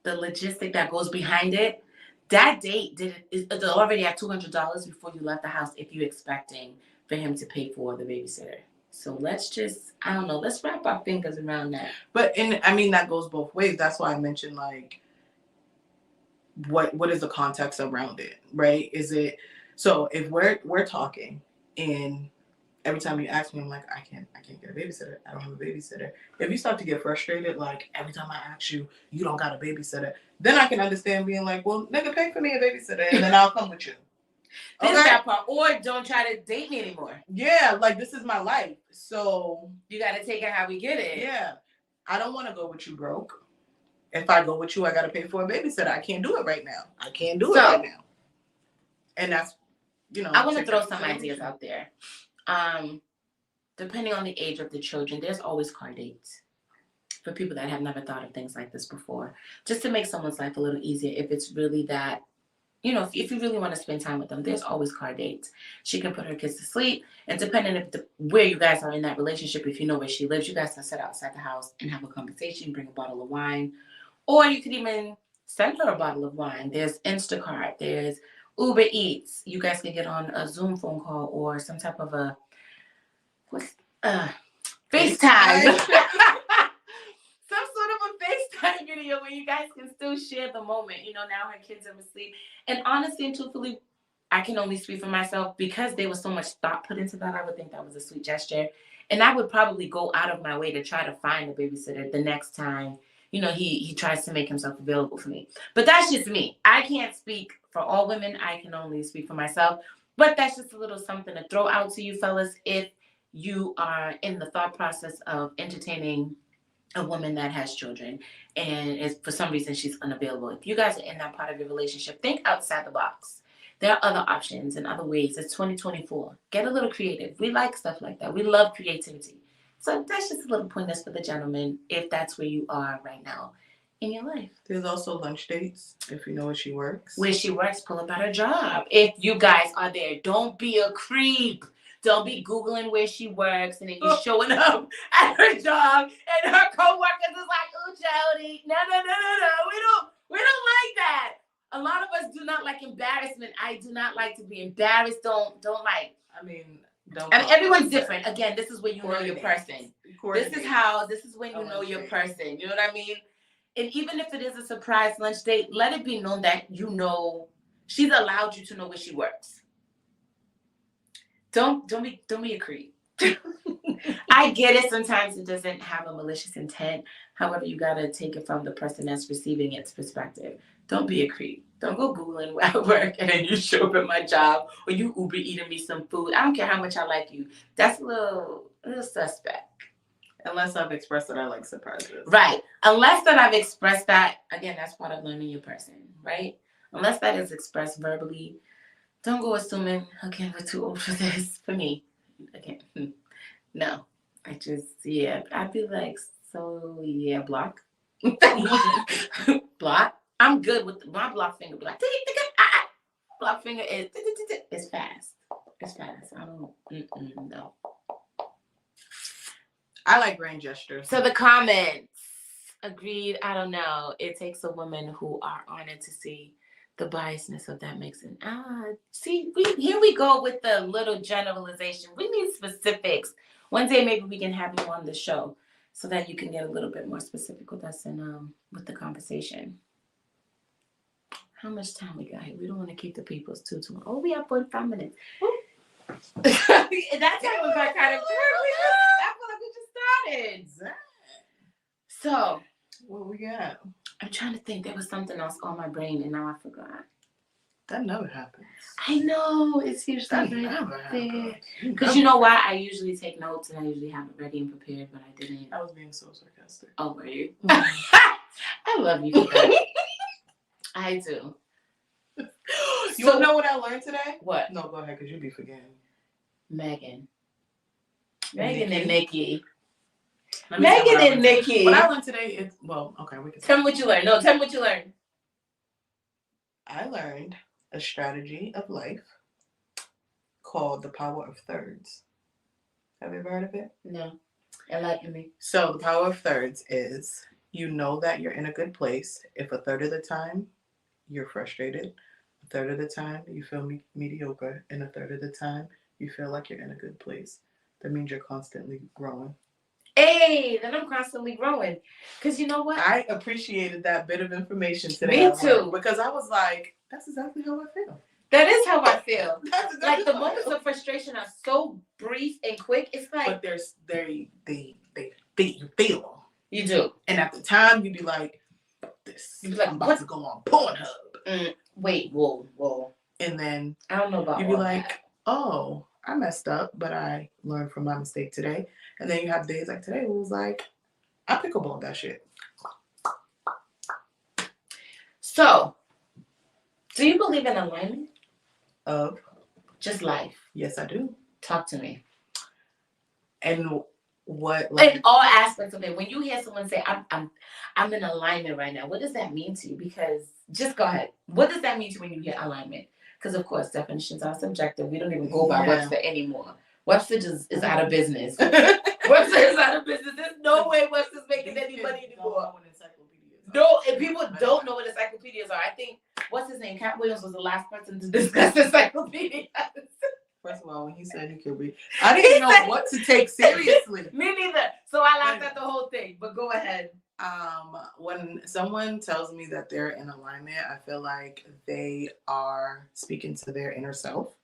logistic that goes behind it, that date is already at $200 before you left the house if you're expecting for him to pay for the babysitter. So let's just, I don't know, let's wrap our fingers around that. But I mean, that goes both ways. That's why I mentioned, like, what is the context around it, right? Is it, so if we're talking and every time you ask me, I'm like, I can't get a babysitter. I don't have a babysitter. If you start to get frustrated, like every time I ask you, you don't got a babysitter, then I can understand being like, well, nigga, pay for me a babysitter and then I'll come with you. Okay? This that part. Or don't try to date me anymore. Yeah, like this is my life. So you got to take it how we get it. Yeah. I don't want to go with you broke. If I go with you, I got to pay for a babysitter. I can't do it right now. I can't do it right now. And that's, you know. I want to throw some ideas out there. Depending on the age of the children, there's always car dates for people that have never thought of things like this before. Just to make someone's life a little easier. If it's really that, you know, if you really want to spend time with them, there's always car dates. She can put her kids to sleep. And depending on where you guys are in that relationship, if you know where she lives, you guys can sit outside the house and have a conversation, bring a bottle of wine. Or you could even send her a bottle of wine. There's Instacart. There's Uber Eats. You guys can get on a Zoom phone call or some type of a FaceTime. Some sort of a FaceTime video where you guys can still share the moment. You know, now her kids are asleep. And honestly and truthfully, I can only speak for myself. Because there was so much thought put into that, I would think that was a sweet gesture. And I would probably go out of my way to try to find a babysitter the next time, you know, he tries to make himself available for me. But that's just me. I can't speak for all women. I can only speak for myself. But that's just a little something to throw out to you fellas if you are in the thought process of entertaining a woman that has children and is, for some reason, she's unavailable. If you guys are in that part of your relationship, think outside the box. There are other options and other ways. It's 2024. Get a little creative. We like stuff like that. We love creativity. So that's just a little pointers for the gentleman if that's where you are right now in your life. There's also lunch dates if you know where she works. Where she works, pull up at her job. If you guys are there, don't be a creep. Don't be Googling where she works and then you showing up at her job and her coworkers is like, "Oh, Jody, no. We don't like that." A lot of us do not like embarrassment. I do not like to be embarrassed. Don't like. I mean, everyone's different. Again, this is where you know your person. This is when you know your person. You know what I mean? And even if it is a surprise lunch date, let it be known that you know she's allowed you to know where she works. Don't be a creep. I get it. Sometimes it doesn't have a malicious intent. However, you gotta take it from the person that's receiving its perspective. Don't be a creep. Don't go Googling where I work and then you show up at my job or you Uber eating me some food. I don't care how much I like you. That's a little suspect. Unless I've expressed that I like surprises. Right. Unless that I've expressed that, again, that's part of learning your person, right? Unless that is expressed verbally, don't go assuming, again, we're too old for this. For me, again, no. I'd be like, so yeah, block. Block. I'm good with my block finger. Block finger is fast. It's fast. I don't, no. I like grand gestures. So the comments. Agreed. I don't know. It takes a woman who are honored to see the biasness of that mixing. See, here we go with the little generalization. We need specifics. One day maybe we can have you on the show so that you can get a little bit more specific with us and with the conversation. How much time we got here? We don't want to keep the people's too long. Oh, we have 45 minutes. That time was like kind of quick. I feel like we just started. So, what we got? I'm trying to think. There was something else on my brain, and now I forgot. That never happens. I know. It's usually that never happens. Because you know why? I usually take notes, and I usually have it ready and prepared, but I didn't. I was being so sarcastic. Oh, were you? I love you for that. I do. You want to know what I learned today? What? No, go ahead, because you'll be forgetting. Megan and Nikki. Megan and Nikki. What I learned today is, well, okay, we can tell me what you learned. No, tell me what you learned. I learned a strategy of life called the power of thirds. Have you ever heard of it? No. Enlighten me. So the power of thirds is you know that you're in a good place if a third of the time you're frustrated, a third of the time you feel mediocre, and a third of the time you feel like you're in a good place. That means you're constantly growing. Hey, then I'm constantly growing. Because you know what? I appreciated that bit of information today. Me too. Because I was like, that's exactly how I feel. That is how I feel. That's exactly like the moments of frustration are so brief and quick. It's like, but they you feel them. You do. And at the time you be like, this. You be like, I'm about to go on Pornhub. Wait, whoa. And then I don't know about you be like, oh, I messed up, but I learned from my mistake today. And then you have days like today where it was like, I pickleballed that shit. So, do you believe in alignment? Of? Just life. Yes, I do. Talk to me. And what? Like, in all aspects of it. When you hear someone say, I'm in alignment right now, what does that mean to you? Because, just go ahead. What does that mean to you when you hear alignment? Because, of course, definitions are subjective. We don't even go by Webster anymore. Webster is out of business. Webster is out of business. There's no way Webster's making any money anymore. No, and people don't know what encyclopedias are. I think, what's his name? Cat Williams was the last person to discuss encyclopedias. First of all, when he said he could read, I didn't know what to take seriously. Me neither. So I laughed at the whole thing. But go ahead. When someone tells me that they're in alignment, I feel like they are speaking to their inner self.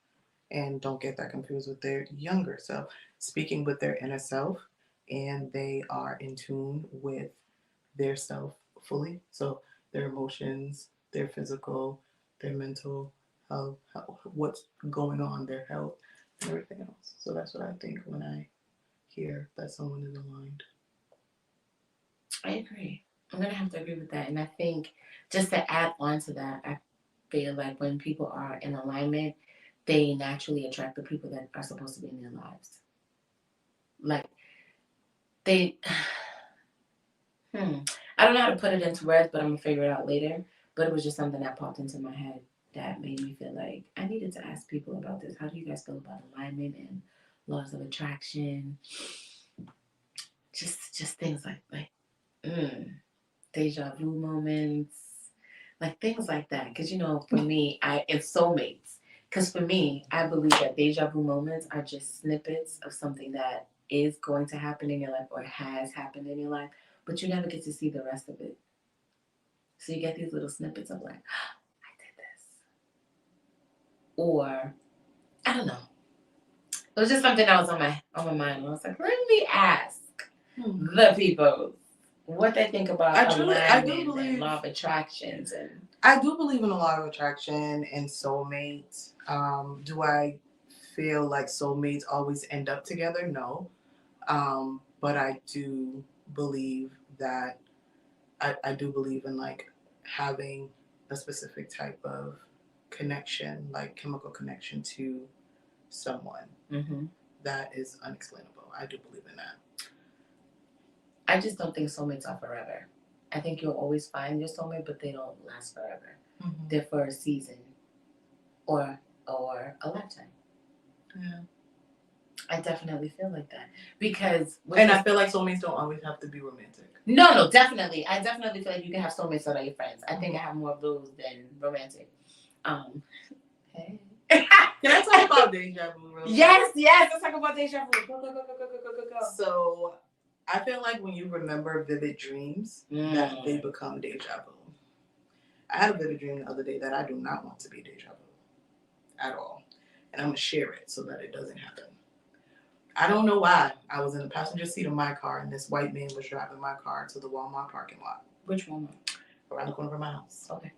And don't get that confused with their younger self. Speaking with their inner self, and they are in tune with their self fully. So their emotions, their physical, their mental health, what's going on, their health, and everything else. So that's what I think when I hear that someone is aligned. I agree. I'm going to have to agree with that. And I think just to add on to that, I feel like when people are in alignment, they naturally attract the people that are supposed to be in their lives. Like, they... I don't know how to put it into words, but I'm going to figure it out later. But it was just something that popped into my head that made me feel like I needed to ask people about this. How do you guys feel about alignment and laws of attraction? Just things like deja vu moments, like things like that. Because, you know, for me, it's soulmates. Because for me, I believe that deja vu moments are just snippets of something that is going to happen in your life or has happened in your life, but you never get to see the rest of it. So you get these little snippets of like, I did this. Or, I don't know. It was just something that was on my mind. I was like, let me ask the people what they think about alignment and law of attractions. And I do believe in a law of attraction and soulmates. Do I feel like soulmates always end up together? No. But I do believe that I do believe in like having a specific type of connection, like chemical connection to someone that is unexplainable. I do believe in that. I just don't think soulmates are forever. I think you'll always find your soulmate, but they don't last forever. They're for a season or a lifetime. Yeah. I definitely feel like that because, and I feel like soulmates don't always have to be romantic. No, definitely. I definitely feel like you can have soulmates that are your friends. I think I have more of those than romantic. Hey. Can I talk about deja vu? Yes. Let's talk about deja vu. Go. So, I feel like when you remember vivid dreams, that they become deja vu. I had a vivid dream the other day that I do not want to be deja vu at all, and I'm gonna share it so that it doesn't happen. I don't know why. I was in the passenger seat of my car, and this white man was driving my car to the Walmart parking lot. Which Walmart? Around the corner from my house. Okay.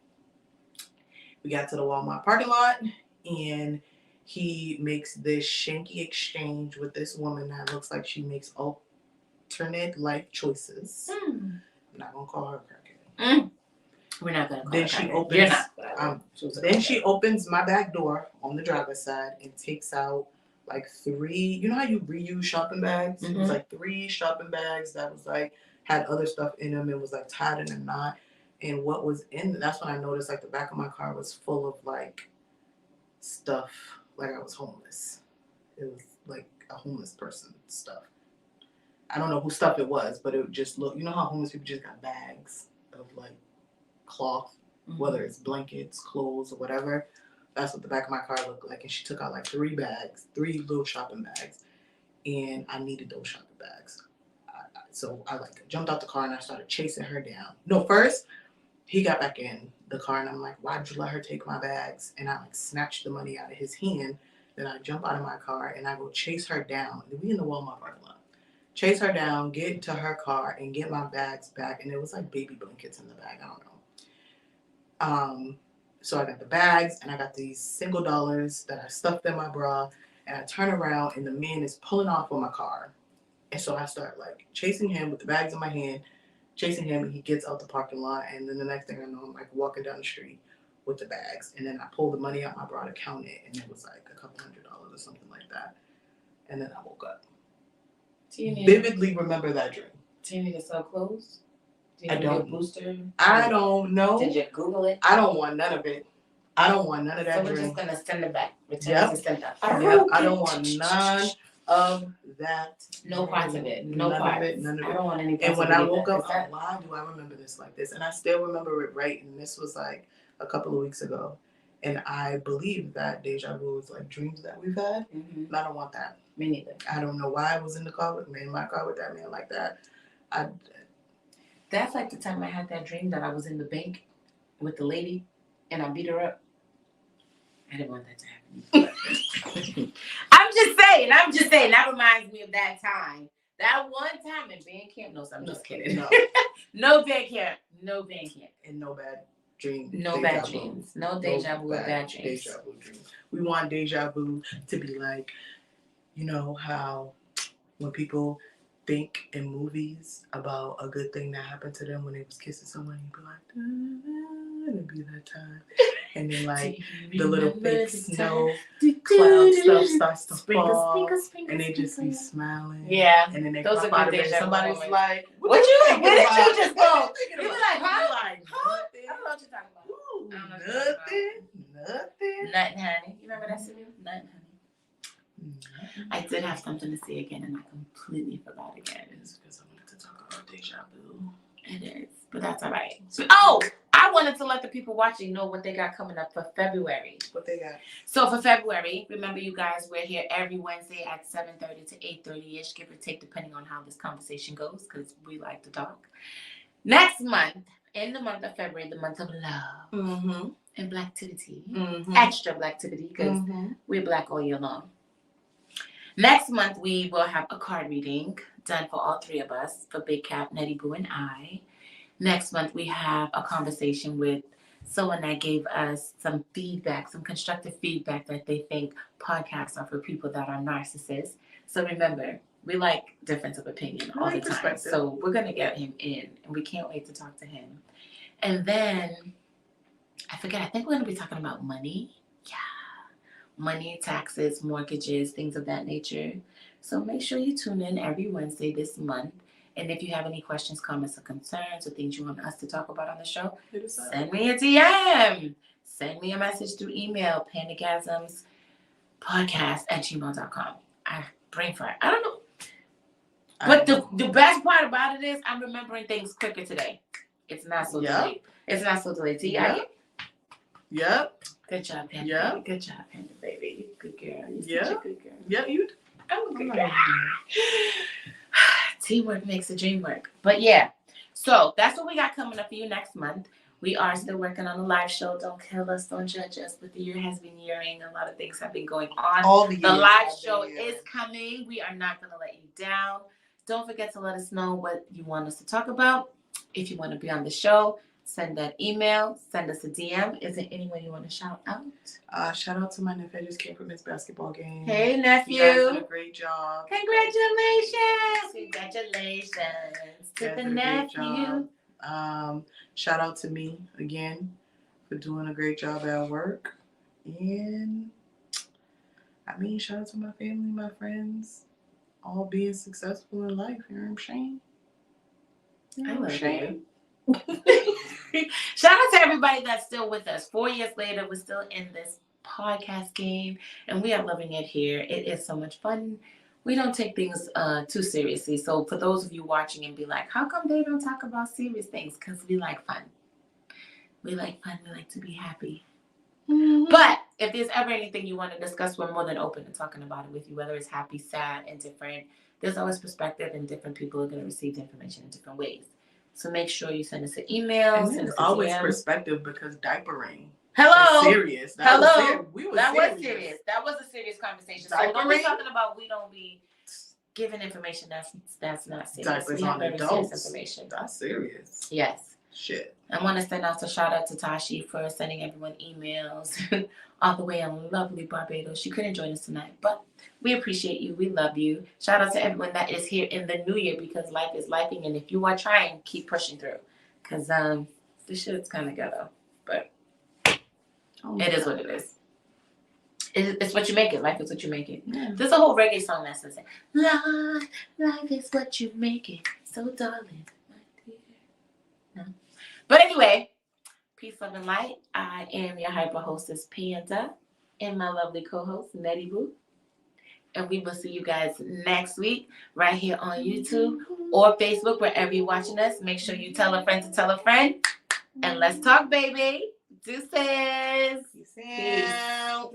We got to the Walmart parking lot, and he makes this shanky exchange with this woman that looks like she makes alternate life choices. I'm not gonna call her crackhead. We're not gonna call then her she crackhead. opens. You're not. Then she opens my back door on the driver's side and takes out like 3. You know how you reuse shopping bags? It was like 3 shopping bags that was like had other stuff in them. It was like tied in a knot. And what was in, that's when I noticed like the back of my car was full of like stuff, like I was homeless. It was like a homeless person stuff. I don't know whose stuff it was, but it just looked, you know how homeless people just got bags of like cloth, whether it's blankets, clothes, or whatever. That's what the back of my car looked like. And she took out like 3 bags, 3 little shopping bags. And I needed those shopping bags. So I like jumped out the car and I started chasing her down. No, first he got back in the car and I'm like, why did you let her take my bags? And I like snatched the money out of his hand. Then I jump out of my car and I go chase her down. We in the Walmart parking lot. Chase her down, get into her car and get my bags back. And it was like baby blankets in the bag. I don't know. So I got the bags and I got these single dollars that I stuffed in my bra. And I turn around and the man is pulling off on my car. And so I start like chasing him with the bags in my hand. Chasing him, and he gets out the parking lot, and then the next thing I know, I'm like walking down the street with the bags, and then I pull the money out my bra to count it, and it was like a couple $100 or something like that, and then I woke up. Vividly remember that dream. Do you need to sell clothes? Do you I need don't. A booster? I don't know. Did you Google it? I don't want none of it. I don't want none of that so dream. We're just gonna send it back. Return to send that. Yep. I don't want none of that. No parts of it. No none parts. Of it. None of it. I don't want any parts and when of I it woke either. up, why do I remember this like this? And I still remember it right. And this was like a couple of weeks ago. And I believe that deja vu is like dreams that we've had. And I don't want that. Me neither. I don't know why I was in the car with my car with that man like that. That's like the time I had that dream that I was in the bank with the lady and I beat her up. I didn't want that to happen. I'm just saying. That reminds me of that time. That one time in band camp. No, I'm just kidding. No. No band camp. And no bad dreams. No bad dreams. No deja vu or bad dreams. Deja vu dreams. We want deja vu to be like, you know how when people think in movies about a good thing that happened to them when they was kissing someone, you'd be like, it'll be that time. And then like the little fake snow cloud stuff starts to fall, and they just be smiling. Yeah, and then they those pop are out of good it. deja vu Somebody's moments. like, where did you just go? You You were like, huh? Like, I don't know what you're talking about. Ooh, I don't know what you're talking nothing. Nothing, honey. You remember that cereal? Nothing, honey. I did have something to say again, and I completely forgot again. It's because I wanted to talk about deja vu. It is, but that's all right. Oh, I wanted to let the people watching know what they got coming up for February. What they got? So for February, remember you guys, we're here every Wednesday at 7:30 to 8:30ish, give or take, depending on how this conversation goes, because we like to talk. Next month, in the month of February, the month of love and blacktivity, extra blacktivity, because we're black all year long. Next month, we will have a card reading done for all 3 of us, for Big Cap, Neddie Boo, and I. Next month, we have a conversation with someone that gave us some feedback, some constructive feedback that they think podcasts are for people that are narcissists. So remember, we like difference of opinion all the time. So we're going to get him in, and we can't wait to talk to him. And then, I think we're going to be talking about money. Yeah. Money, taxes, mortgages, things of that nature. So make sure you tune in every Wednesday this month. And if you have any questions, comments, or concerns, or things you want us to talk about on the show, send me a DM. Send me a message through email, pandagasmspodcast@gmail.com. brain fart. I don't know. But the best part about it is I'm remembering things quicker today. It's not so delayed. It's not so delayed. See, Yep. Good job, Panda. Yep. Good job, Panda, baby. Good girl. You're such a good girl. Yep, you. I'm a good girl. Teamwork makes the dream work. But yeah, so that's what we got coming up for you next month. We are still working on a live show. Don't kill us, don't judge us. But the year has been yearing. A lot of things have been going on. The live show is coming. We are not going to let you down. Don't forget to let us know what you want us to talk about. If you want to be on the show, send that email. Send us a DM. Is there anyone you want to shout out? Shout out to my nephew. I just came from his basketball game. Hey, nephew. You guys did a great job. Congratulations. Congratulations to the nephew. Shout out to me again for doing a great job at work. And I mean, shout out to my family, my friends, all being successful in life. You know what I'm saying? I love Shane. Shout out to everybody that's still with us. 4 years later, we're still in this podcast game, and we are loving it here. It is so much fun. We don't take things too seriously. So for those of you watching and be like, how come they don't talk about serious things? Because we like fun. We like fun. We like to be happy. Mm-hmm. But if there's ever anything you want to discuss, we're more than open to talking about it with you, whether it's happy, sad, and different. There's always perspective, and different people are going to receive the information in different ways. So make sure you send us an email. And there's always perspective because diapering. Hello. Serious. Hello. That was serious. That was a serious conversation. So don't be talking about we don't be giving information that's not serious. Diapers we on have adults. Serious information. That's serious. Yes. Shit. I want to send out a shout out to Tashi for sending everyone emails all the way in lovely Barbados. She couldn't join us tonight, but we appreciate you. We love you. Shout out to everyone that is here in the new year because life is lifing, and if you are trying, keep pushing through because this shit's kind of ghetto, but it is what it is. It's what you make it. Life is what you make it. Yeah. There's a whole reggae song that says it. Life is what you make it. So darling. No. But anyway, peace, love, and light. I am your hyper hostess, Panda, and my lovely co-host, Neddie Boo. And we will see you guys next week right here on YouTube or Facebook, wherever you're watching us. Make sure you tell a friend to tell a friend. And let's talk, baby. Deuces. Peace out.